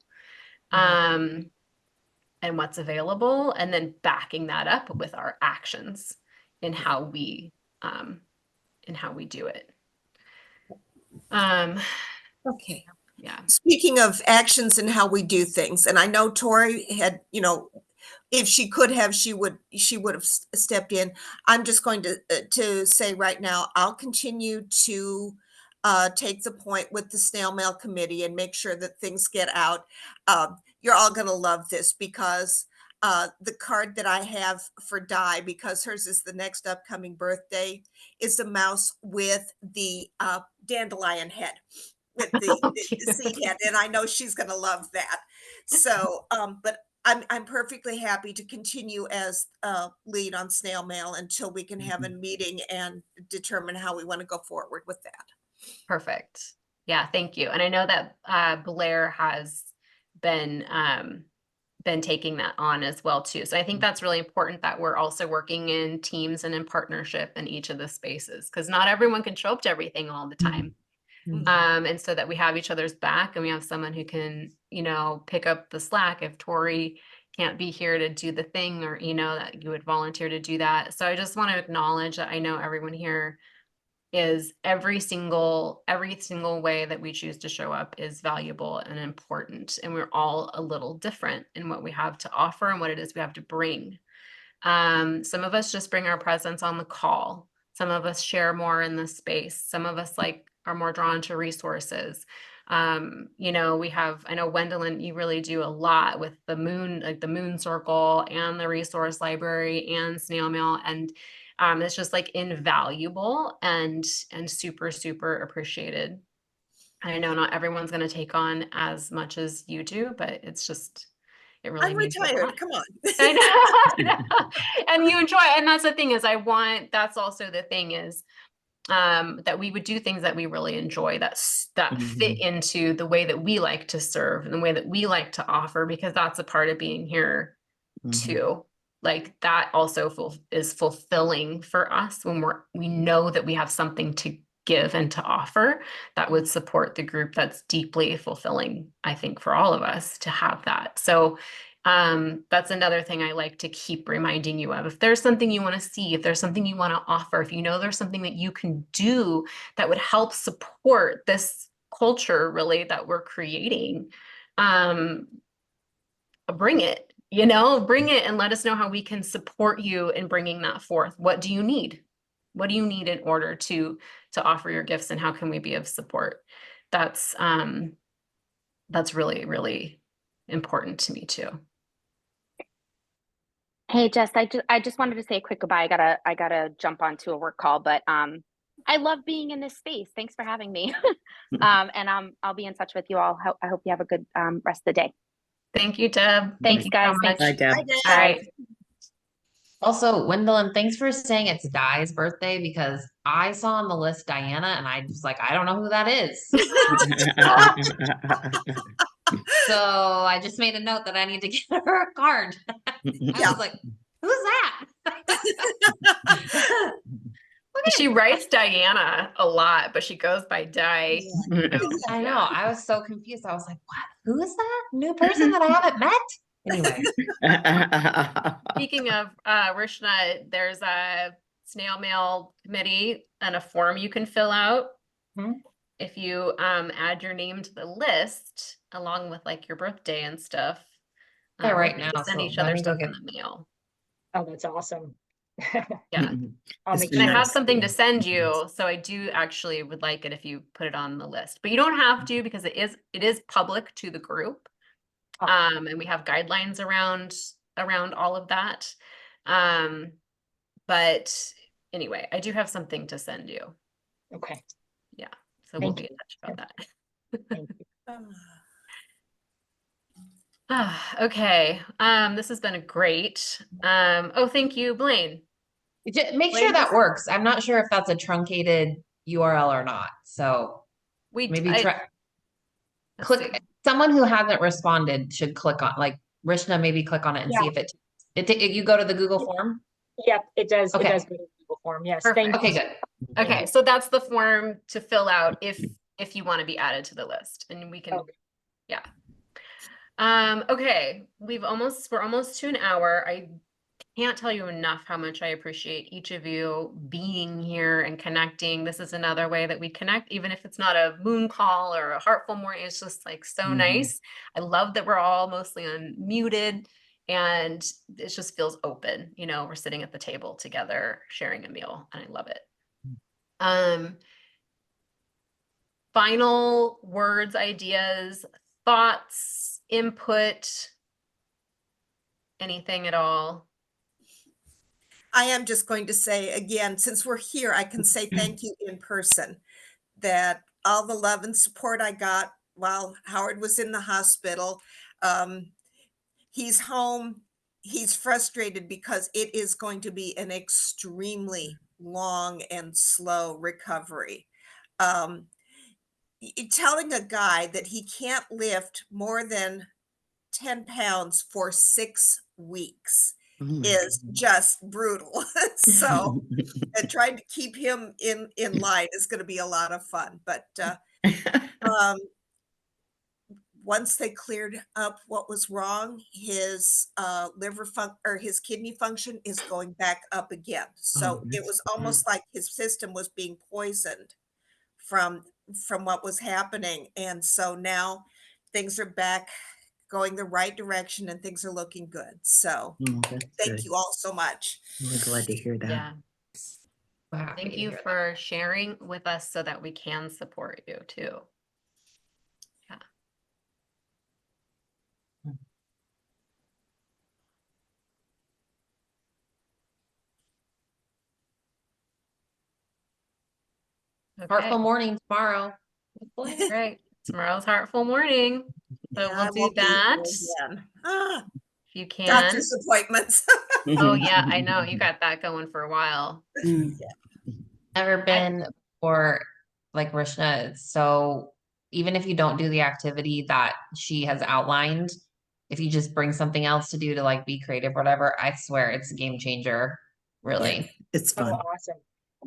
and what's available, and then backing that up with our actions in how we do it. Okay. Yeah. Speaking of actions and how we do things, and I know Tori had, if she could have, she would have stepped in. I'm just going to say right now, I'll continue to take the point with the snail mail committee and make sure that things get out. You're all going to love this, because the card that I have for Di, because hers is the next upcoming birthday, is a mouse with the dandelion head, with the seed head, and I know she's going to love that. So, but I'm perfectly happy to continue as lead on snail mail until we can have a meeting and determine how we want to go forward with that. Perfect. Yeah, thank you. And I know that Blair has been taking that on as well too. So I think that's really important, that we're also working in teams and in partnership in each of the spaces, because not everyone can show up to everything all the time. And so that we have each other's back, and we have someone who can, pick up the slack if Tori can't be here to do the thing, or, that you would volunteer to do that. So I just want to acknowledge that I know everyone here is every single way that we choose to show up is valuable and important. And we're all a little different in what we have to offer and what it is we have to bring. Some of us just bring our presence on the call. Some of us share more in the space. Some of us are more drawn to resources. We have, I know Gwendolyn, you really do a lot with the moon, like the Moon Circle and the resource library and snail mail. And it's just like invaluable and super, super appreciated. I know not everyone's going to take on as much as you do, but it's just, it really I'm means a retired. lot. Come on. I know. And you enjoy, and that's the thing, is that's also the thing is, that we would do things that we really enjoy, that fit into the way that we like to serve and the way that we like to offer, because that's a part of being here too. Like that also is fulfilling for us when we know that we have something to give and to offer that would support the group. That's deeply fulfilling, I think, for all of us to have that. So that's another thing I like to keep reminding you of. If there's something you want to see, if there's something you want to offer, if there's something that you can do that would help support this culture really that we're creating, bring it, bring it and let us know how we can support you in bringing that forth. What do you need? What do you need in order to offer your gifts, and how can we be of support? That's really, really important to me too. Hey Jess, I just wanted to say a quick goodbye. I gotta jump onto a work call, but I love being in this space. Thanks for having me. And I'll be in touch with you all. I hope you have a good rest of the day. Thank you, Deb. Thanks, Thank you so guys. much. Bye, Deb. Hi, Deb. All right. Also, Gwendolyn, thanks for saying it's Di's birthday because I saw on the list Diana and I was like, I don't know who that is. So I just made a note that I need to get her a card. I Yeah. was like, who's that? She writes Diana a lot, but she goes by Di. I know. I was so confused. I was like, what? Who is that new person that I haven't met? Anyway, Speaking of Rishna, there's a snail mail committee and a form you can fill out. Mhm. If you add your name to the list along with like your birthday and stuff. Yeah, we'll right get to now, send so each let other me go stuff in get- the mail. Oh, that's awesome. Yeah. I'll It's make been And I sure. have something to send you, so I do actually would like it if you put it on the list. But you don't have to because it is public to the group. Oh. And we have guidelines around all of that. But anyway, I do have something to send you. Okay. So we'll Thank be in you. touch about that. Thank you. Okay. This has been a great. Oh, thank you, Blaine. Make sure Blaine that just- works. I'm not sure if that's a truncated URL or not. So maybe try let's click. see. Someone who hasn't responded should click on, like Rishna, maybe click on it and see if you go to the Google form. Yep, it does. Okay. It does go to Google form. Yes. Perfect. Thank Okay, you. good. Okay, so that's the form to fill out if you want to be added to the list, and we can, Okay. yeah. Okay, we're almost to an hour. I can't tell you enough how much I appreciate each of you being here and connecting. This is another way that we connect, even if it's not a moon call or a heartful morning. It's just like so nice. I love that we're all mostly unmuted and it just feels open. You know, we're sitting at the table together, sharing a meal, and I love it. Final words, ideas, thoughts, input, anything at all? I am just going to say again, since we're here, I can say thank you in person. That all the love and support I got while Howard was in the hospital. He's home. He's frustrated because it is going to be an extremely long and slow recovery. Telling a guy that he can't lift more than 10 pounds for 6 weeks is just brutal. So trying to keep him in line is going to be a lot of fun. But once they cleared up what was wrong, his his kidney function is going back up again. So it was almost like his system was being poisoned from what was happening. And so now things are back going the right direction and things are looking good. So thank you all so much. I'm glad to hear that. Yeah. We're happy Thank to you hear that. for sharing with us so that we can support you too. Yeah. Okay. Heartful morning tomorrow. Right. Tomorrow's Heartful Morning. So Yeah, I we'll do won't be here that again. if you can. Doctor's appointments. Oh yeah, I know. You got that going for a while. Never been for like Rishna. So even if you don't do the activity that she has outlined, if you just bring something else to do to like be creative, whatever, I swear it's a game changer. Really. It's Oh, fun. awesome.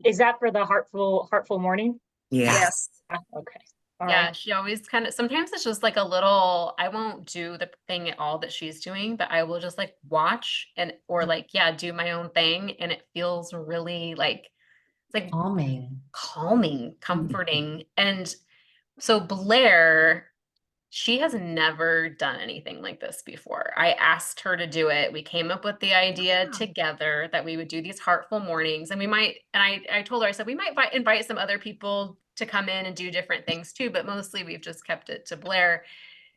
Is that for the heartful morning? Yeah. Yes. Okay. All Yeah, right. she always kind of, sometimes it's just like a little, I won't do the thing at all that she's doing, but I will just like watch or like, yeah, do my own thing. And it feels really like, it's like calming, comforting. And so Blair, she has never done anything like this before. I asked her to do it. We came up with the idea together that we would do these heartful mornings, and we might, and I told her, I said, we might invite some other people to come in and do different things too, but mostly we've just kept it to Blair.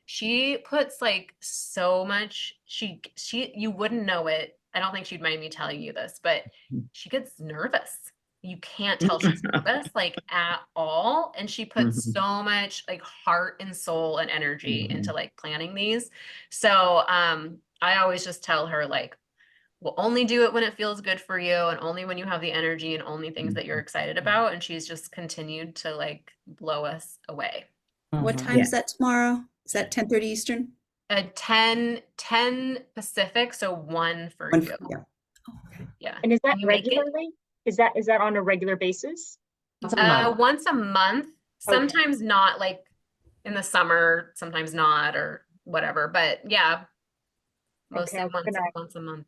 She puts like so much, you wouldn't know it I don't think she'd mind me telling you this, but she gets nervous. You can't tell she's nervous like at all. And she puts so much like heart and soul and energy into like planning these. So I always just tell her like, we'll only do it when it feels good for you and only when you have the energy and only things that you're excited about. And she's just continued to like blow us away. What time is that tomorrow? Is that 10:30 Eastern? 10 Pacific, so 1 for One you. for- yeah. Yeah. And is that Can you make it? regularly? Is that on a regular basis? Once a month. Once a month, sometimes not like in the summer, sometimes not or whatever, but yeah, most Okay, of once a month.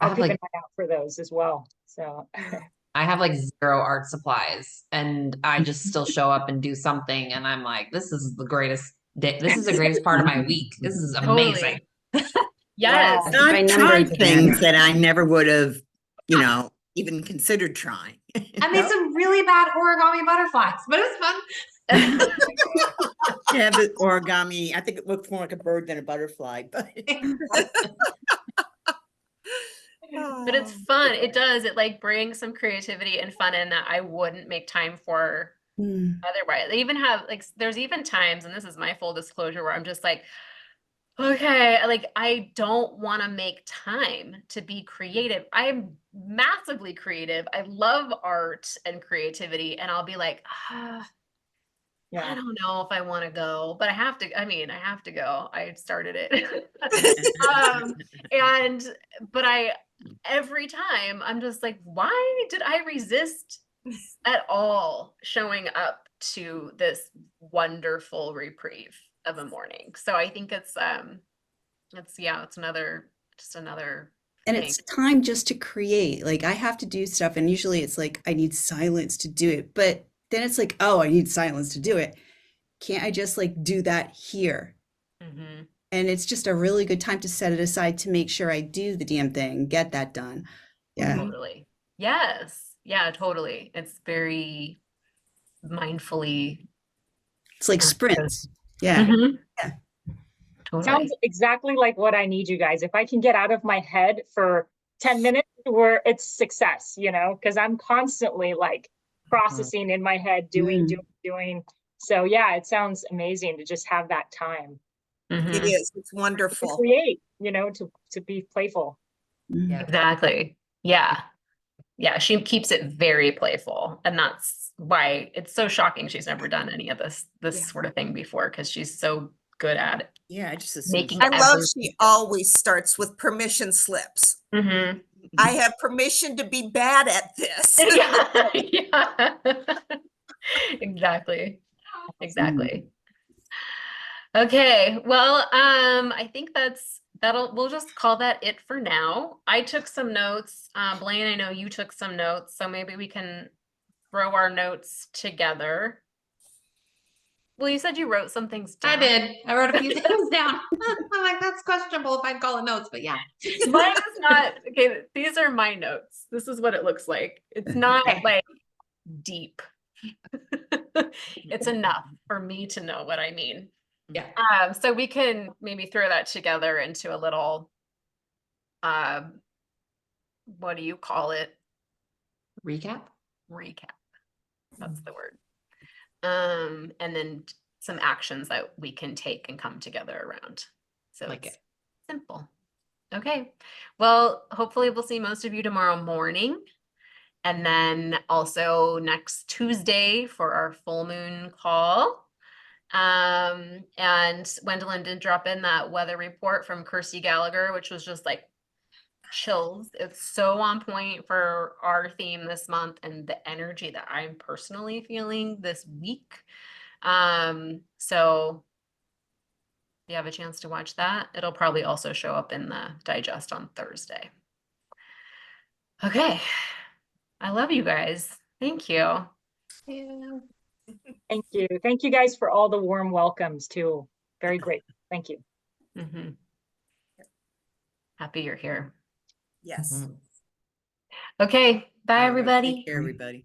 I I'll have keep like an eye out for those as well. So I have like 0 art supplies and I just still show up and do something and I'm like, this is the greatest day. This is the greatest part of my week. This is amazing. Yes. Wow. By I've number tried doesn't things matter. that I never would have, you know, even considered trying. I made some really bad origami butterflies, but it was fun. Yeah, the origami, I think it looked more like a bird than a butterfly, but. But it's fun. It does. It like brings some creativity and fun in that I wouldn't make time for Mm. otherwise. They even have like there's even times, and this is my full disclosure, where I'm just like, okay, like I don't want to make time to be creative. I'm massively creative. I love art and creativity, and I'll be like, I yeah. don't know if I want to go, but I have to. I mean, I have to go. I started it. But every time I'm just like, why did I resist at all showing up to this wonderful reprieve of a morning? So I think it's another And thing. it's time just to create. Like I have to do stuff, and usually it's like I need silence to do it. But then it's like, oh, I need silence to do it. Can't I just like do that here? Mhm. And it's just a really good time to set it aside to make sure I do the damn thing, get that done. Yeah. Totally. Yes. Yeah, totally. It's very mindfully. It's like sprints. Yeah. Mhm. Yeah. Totally. Sounds exactly like what I need, you guys. If I can get out of my head for 10 minutes where it's success, you know, because I'm constantly like processing in my head, doing. So yeah, it sounds amazing to just have that time Mhm. It is. It's to wonderful. create, you know, to be playful. Mhm. Exactly. Yeah. Yeah, she keeps it very playful, and that's why it's so shocking she's never done any of this Yeah. sort of thing before, because she's so good at it. Yeah, I just assumed. Making I love every- she always starts with permission slips. Mhm. I have permission to be bad at this. Yeah. Yeah. Exactly. Exactly. Okay, well, I think we'll just call that it for now. I took some notes. Blaine, I know you took some notes, so maybe we can throw our notes together. Well, you said you wrote some things I down. did. I wrote a few things down. I'm like, that's questionable if I'd call it notes, but yeah. Mine is not, okay, these are my notes. This is what it looks like. It's not Okay. like deep. It's enough for me to know what I mean. Yeah. So we can maybe throw that together into a little, what do you call it? Recap. Recap. That's the word. And then some actions that we can take and come together around. So Like it's simple. Okay. Well, hopefully we'll see most of you tomorrow morning. And then also next Tuesday for our full moon call. And Gwendolyn did drop in that weather report from Kirsty Gallagher, which was just like chills. It's so on point for our theme this month and the energy that I'm personally feeling this week. So if you have a chance to watch that, it'll probably also show up in the digest on Thursday. Okay. I love you guys. Thank you. Yeah. Thank you. Thank you guys for all the warm welcomes too. Very great. Thank you. Mhm. Happy you're here. Yes. Okay. Bye, All right, everybody. Take care, everybody.